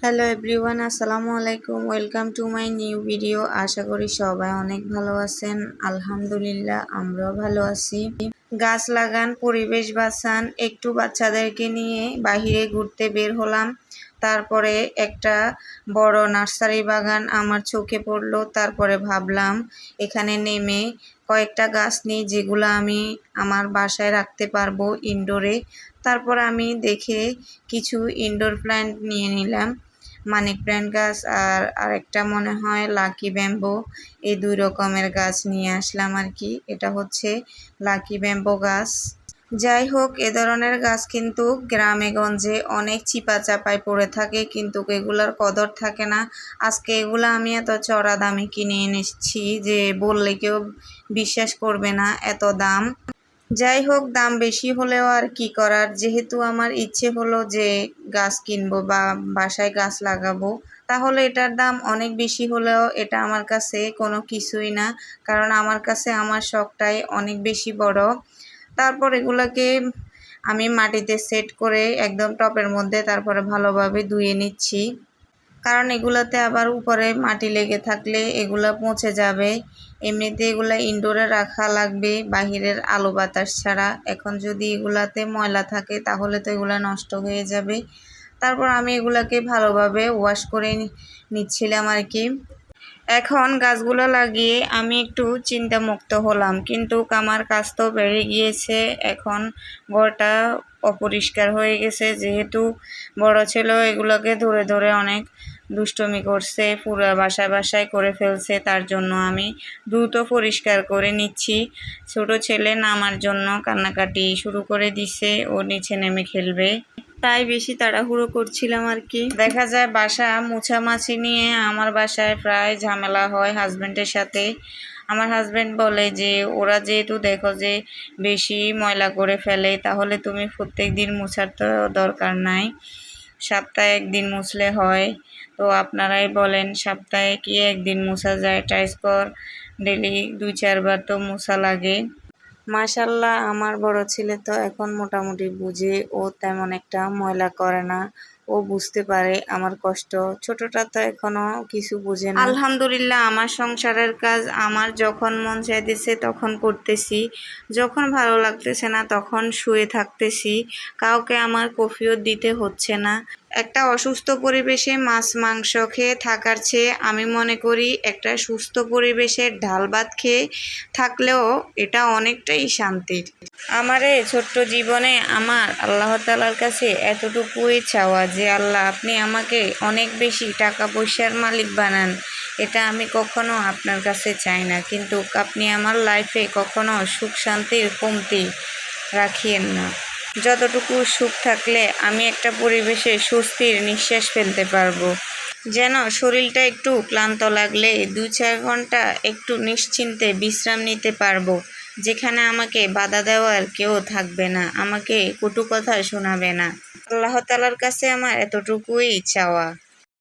Hello everyone, আসসালামু আলাইকুম। Welcome to my new video. আশা করি সবাই অনেক ভালো আছেন। আলহামদুলিল্লাহ আমরাও ভালো আছি। গাছ লাগান, পরিবেশ বাঁচান, একটু বাচ্চাদেরকে নিয়ে বাহিরে ঘুরতে বের হলাম। তারপরে একটা বড় নার্সারি বাগান আমার চোখে পড়লো। তারপরে ভাবলাম এখানে নেমে কয়েকটা গাছ নিই, যেগুলো আমি আমার বাসায় রাখতে পারবো ইনডোরে। তারপর আমি দেখে কিছু ইনডোর প্ল্যান্ট নিয়ে নিলাম। মানি প্ল্যান্ট গাছ আর আরেকটা মনে হয় লাকি ব্যাম্বো, এই দুই রকমের গাছ নিয়ে আসলাম আর কি। এটা হচ্ছে লাকি ব্যাম্বো গাছ। যাই হোক, এ ধরনের গাছ কিন্তু গ্রামে গঞ্জে অনেক চিপা চাপায় পড়ে থাকে, কিন্তু এগুলার কদর থাকে না। আজকে এগুলো আমি এত চড়া দামে কিনে এনেছি যে বললে কেউ বিশ্বাস করবে না, এত দাম। যাই হোক, দাম বেশি হলেও আর কি করার, যেহেতু আমার ইচ্ছে হলো যে গাছ কিনবো বা বাসায় গাছ লাগাবো, তাহলে এটার দাম অনেক বেশি হলেও এটা আমার কাছে কোনো কিছুই না, কারণ আমার কাছে আমার শখটাই অনেক বেশি বড়। তারপর এগুলোকে আমি মাটিতে সেট করে একদম টপের মধ্যে তারপরে ভালোভাবে ধুয়ে নিচ্ছি, কারণ এগুলাতে আবার উপরে মাটি লেগে থাকলে এগুলা পচে যাবে। এমনিতে এগুলা ইনডোরে রাখা লাগবে বাহিরের আলো বাতাস ছাড়া। এখন যদি এগুলাতে ময়লা থাকে তাহলে তো এগুলা নষ্ট হয়ে যাবে। তারপর আমি এগুলাকে ভালোভাবে ওয়াশ করে নিচ্ছিলাম আর কি। এখন গাছগুলো লাগিয়ে আমি একটু চিন্তামুক্ত হলাম, কিন্তু আমার কাজ তো বেড়ে গিয়েছে। এখন ঘরটা অপরিষ্কার হয়ে গেছে, যেহেতু বড় ছেলেও এগুলোকে ধরে ধরে অনেক দুষ্টমি করছে, পুরো বাসায় বাসায় করে ফেলছে। তার জন্য আমি দ্রুত পরিষ্কার করে নিচ্ছি। ছোট ছেলে নামার জন্য কান্নাকাটি শুরু করে দিছে, ও নিচে নেমে খেলবে, তাই বেশি তাড়াহুড়ো করছিলাম আর কি। দেখা যায় বাসা মুছামাছি নিয়ে আমার বাসায় প্রায় ঝামেলা হয় হাজব্যান্ডের সাথে। আমার হাজব্যান্ড বলে যে ওরা যেহেতু দেখো যে বেশি ময়লা করে ফেলে, তাহলে তুমি প্রত্যেক দিন মুছার তো দরকার নাই, সপ্তাহে একদিন মুছলে হয়। তো আপনারাই বলেন, সপ্তাহে কি একদিন মুছা যায়? ট্রাইস কর, ডেলি 2-4 বার তো মুছা লাগে। মাশাল্লাহ, আমার বড় ছেলে তো এখন মোটামুটি বুঝে, ও তেমন একটা ময়লা করে না, ও বুঝতে পারে আমার কষ্ট। ছোটটা তো এখনো কিছু বুঝে না। আলহামদুলিল্লাহ, আমার সংসারের কাজ আমার যখন মন চাইতেছে তখন করতেছি, যখন ভালো লাগতেছে না তখন শুয়ে থাকতেছি। কাউকে আমার কফিও দিতে হচ্ছে না। একটা অসুস্থ পরিবেশে মাছ মাংস খেয়ে থাকার চেয়ে আমি মনে করি একটা সুস্থ পরিবেশে ডাল ভাত খেয়ে থাকলেও এটা অনেকটাই শান্তির। আমার এই ছোট্ট জীবনে আমার আল্লাহ তাআলার কাছে এতটুকুই চাওয়া যে আল্লাহ, আপনি আমাকে অনেক বেশি টাকা পয়সার মালিক বানান। এটা আমি কখনো আপনার কাছে চাই না, কিন্তু আপনি আমার লাইফে কখনো সুখ শান্তির কমতি রাখিয়েন না। যতটুকু সুখ থাকলে আমি একটা পরিবেশে স্বস্তির নিঃশ্বাস ফেলতে পারবো, যেন শরীরটা একটু ক্লান্ত লাগলে 2-4 ঘন্টা একটু নিশ্চিন্তে বিশ্রাম নিতে পারবো, যেখানে আমাকে বাধা দেওয়ার কেউ থাকবে না, আমাকে কটু কথা শোনাবে না। আল্লাহ তাআলার কাছে আমার এতটুকুই চাওয়া।